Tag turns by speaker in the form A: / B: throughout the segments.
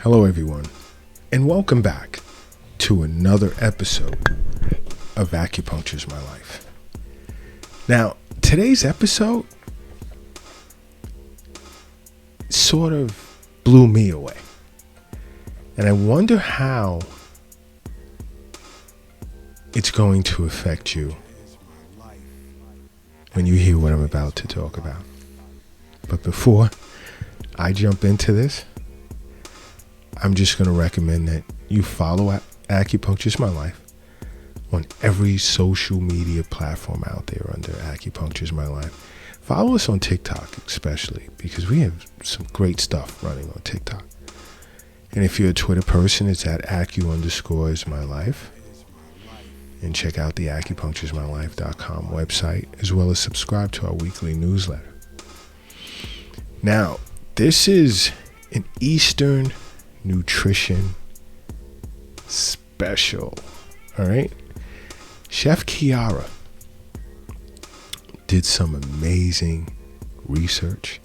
A: Hello everyone, and welcome back to another episode of Acupuncture's My Life. Now, today's episode sort of blew me away. And I wonder how it's going to affect you when you hear what I'm about to talk about. But before I jump into this, I'm just going to recommend that you follow Acupuncture's My Life on every social media platform out there under Acupuncture's My Life. Follow us on TikTok especially, because we have some great stuff running on TikTok. And if you're a Twitter person, it's at Acu_is_my_life. And check out the acupuncturesmylife.com website, as well as subscribe to our weekly newsletter. Now, this is an Eastern nutrition special. All right. Chef Kiara did some amazing research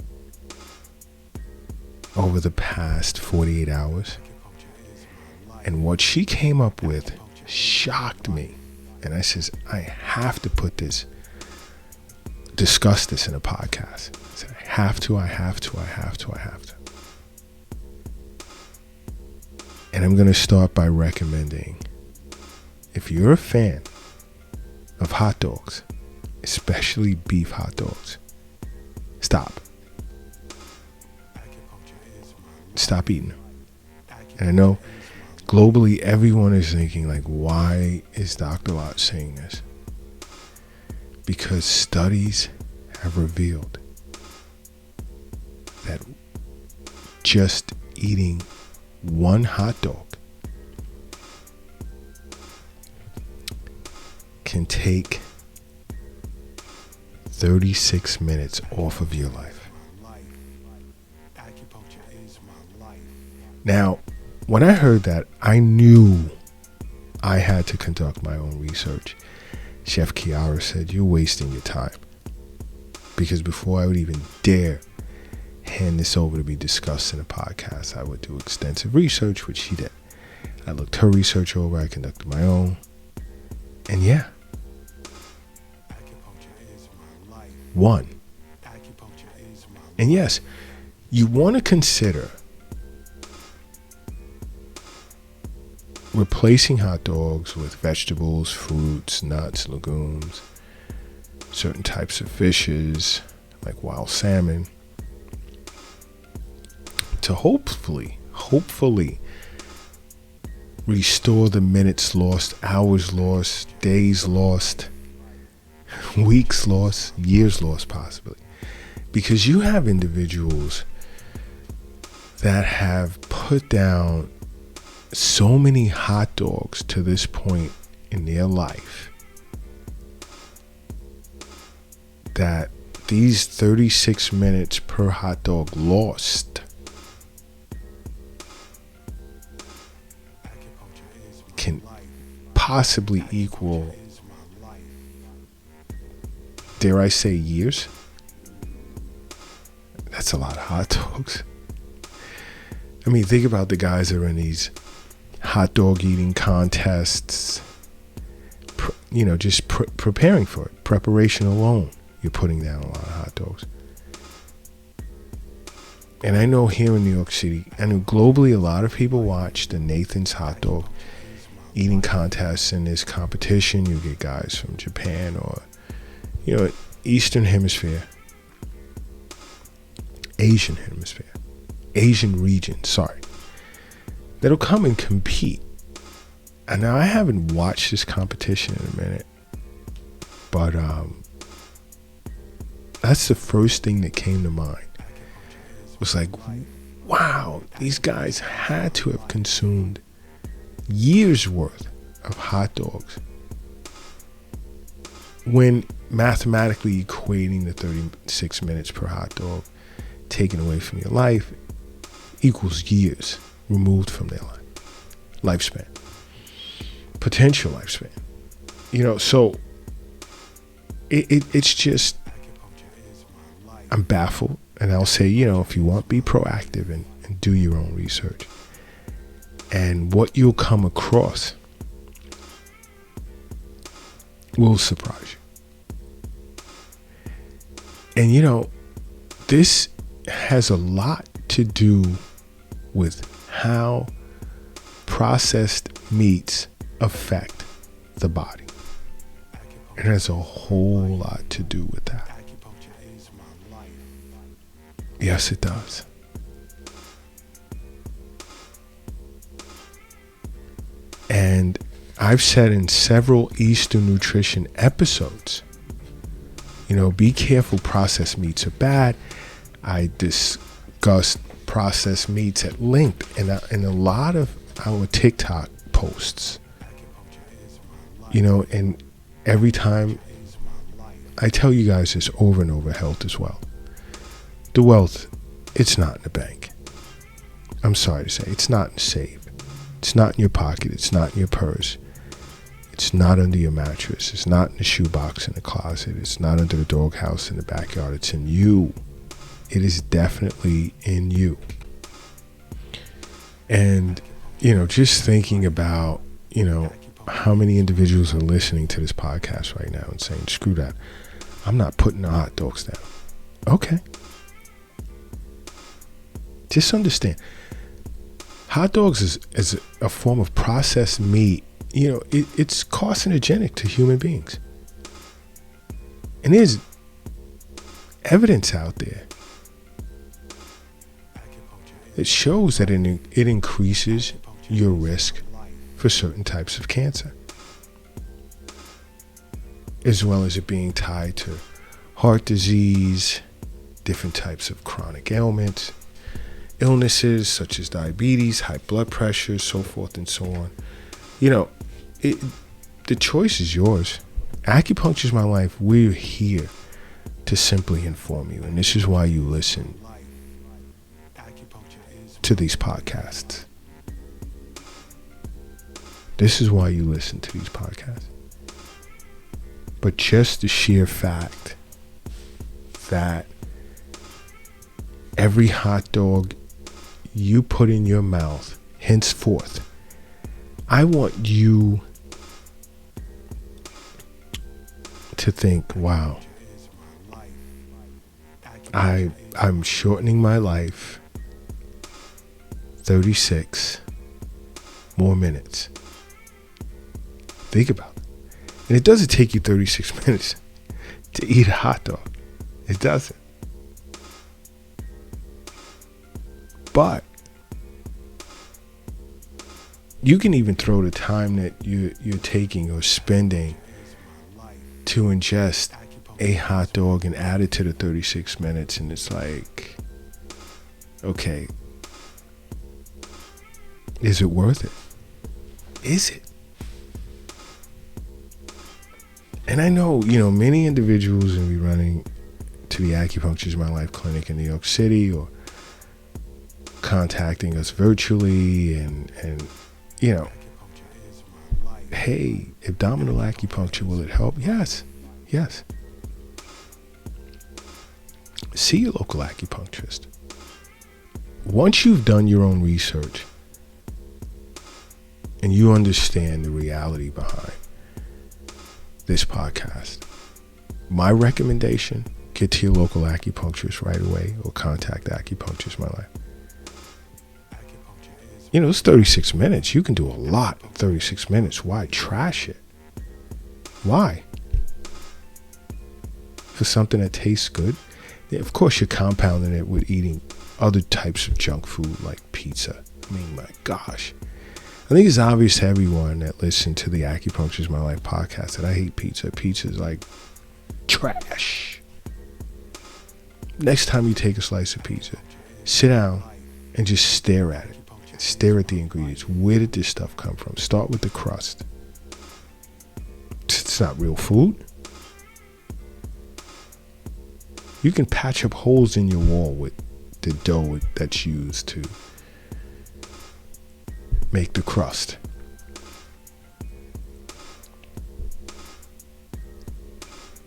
A: over the past 48 hours. And what she came up with shocked me. And I says, I have to discuss this in a podcast. I said, I have to. And I'm going to start by recommending, if you're a fan of hot dogs, especially beef hot dogs, stop eating them. And I know globally everyone is thinking, like, why is Dr. Lott saying this? Because studies have revealed that just eating one hot dog can take 36 minutes off of your life. Now, when I heard that, I knew I had to conduct my own research. Chef Kiara said, you're wasting your time. Because before I would even dare hand this over to be discussed in a podcast, I would do extensive research, which she did. I looked her research over, I conducted my own. And yeah. One. And yes, you want to consider replacing hot dogs with vegetables, fruits, nuts, legumes, certain types of fishes like wild salmon, to hopefully restore the minutes lost, hours lost, days lost, weeks lost, years lost possibly. Because you have individuals that have put down so many hot dogs to this point in their life that these 36 minutes per hot dog lost can possibly equal, dare I say, years. That's a lot of hot dogs. I mean, think about the guys that are in these hot dog eating contests, just preparing for it. Preparation alone, you're putting down a lot of hot dogs. And I know here in New York City, I know globally, a lot of people watch the Nathan's hot dog eating contests. In this competition, you get guys from Japan or, Eastern Hemisphere, Asian region, that'll come and compete. And now I haven't watched this competition in a minute, but that's the first thing that came to mind. It was like, wow, these guys had to have consumed years worth of hot dogs when mathematically equating the 36 minutes per hot dog taken away from your life equals years removed from their lifespan, potential lifespan. So it's just, I'm baffled. And I'll say, if you want, be proactive and do your own research. And what you'll come across will surprise you. And you know, this has a lot to do with how processed meats affect the body. It has a whole lot to do with that. Yes, it does. And I've said in several Eastern nutrition episodes, you know, be careful, processed meats are bad. I discussed processed meats at length in a lot of our TikTok posts. You know, and every time I tell you guys this over and over, health is wealth. The wealth, it's not in the bank. I'm sorry to say, it's not in the safe. It's not in your pocket. It's not in your purse. It's not under your mattress. It's not in the shoebox in the closet. It's not under the doghouse in the backyard. It's in you. It is definitely in you. And, you know, just thinking about, you know, how many individuals are listening to this podcast right now and saying, screw that. I'm not putting the hot dogs down. Okay. Just understand. Hot dogs is a form of processed meat. You know, it's carcinogenic to human beings. And there's evidence out there that shows that it increases your risk for certain types of cancer, as well as it being tied to heart disease, different types of chronic ailments, illnesses such as diabetes, high blood pressure, so forth and so on. You know, the choice is yours. Acupuncture is my life. We're here to simply inform you, and this is why you listen to these podcasts. This is why you listen to these podcasts. But just the sheer fact that every hot dog you put in your mouth henceforth, I want you to think, wow, I'm shortening my life 36 more minutes. Think about it. And it doesn't take you 36 minutes to eat a hot dog. It doesn't. But you can even throw the time that you're taking or spending to ingest a hot dog and add it to the 36 minutes, and it's like, okay, is it worth it? Is it? And I know, you know, many individuals will be running to the Acupuncture is My Life clinic in New York City or contacting us virtually and you know, hey, abdominal acupuncture, will it help? Yes. See your local acupuncturist. Once you've done your own research and you understand the reality behind this podcast, my recommendation, get to your local acupuncturist right away or contact Acupuncture is My Life. You know, it's 36 minutes. You can do a lot in 36 minutes. Why trash it? Why? For something that tastes good? Yeah, of course, you're compounding it with eating other types of junk food like pizza. I mean, my gosh. I think it's obvious to everyone that listens to the Acupuncture is My Life podcast that I hate pizza. Pizza is like trash. Next time you take a slice of pizza, sit down and just stare at it. Stare at the ingredients. Where did this stuff come from? Start with the crust. It's not real food. You can patch up holes in your wall with the dough that's used to make the crust.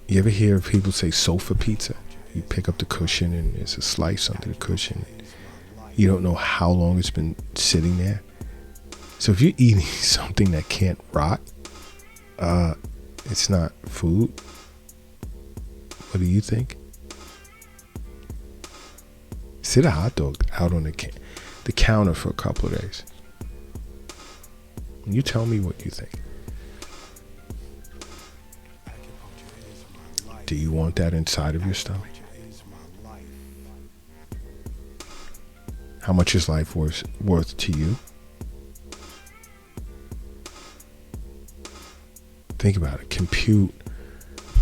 A: You ever hear people say sofa pizza? You pick up the cushion and there's a slice under the cushion. You don't know how long it's been sitting there. So if you're eating something that can't rot, it's not food. What do you think? Sit a hot dog out on the counter for a couple of days. You tell me what you think. Do you want that inside of your stomach? How much is life worth to you? Think about it. Compute,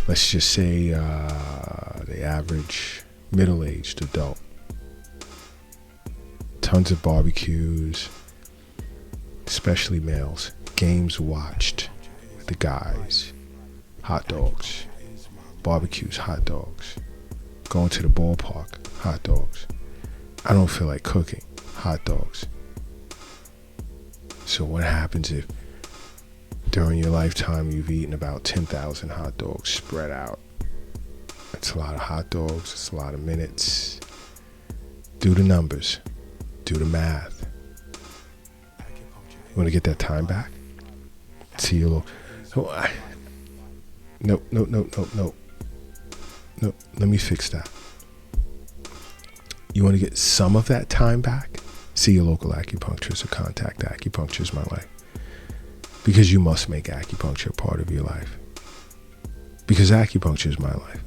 A: let's just say, the average middle-aged adult. Tons of barbecues, especially males. Games watched with the guys. Hot dogs. Barbecues, hot dogs. Going to the ballpark, hot dogs. I don't feel like cooking, hot dogs. So what happens if during your lifetime you've eaten about 10,000 hot dogs spread out? That's a lot of hot dogs, it's a lot of minutes. Do the numbers, do the math. You want to get that time back? See you little... No. No, let me fix that. You want to get some of that time back? See your local acupuncturist or contact Acupuncture is my life. Because you must make acupuncture a part of your life. Because acupuncture is my life.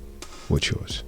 A: What's yours?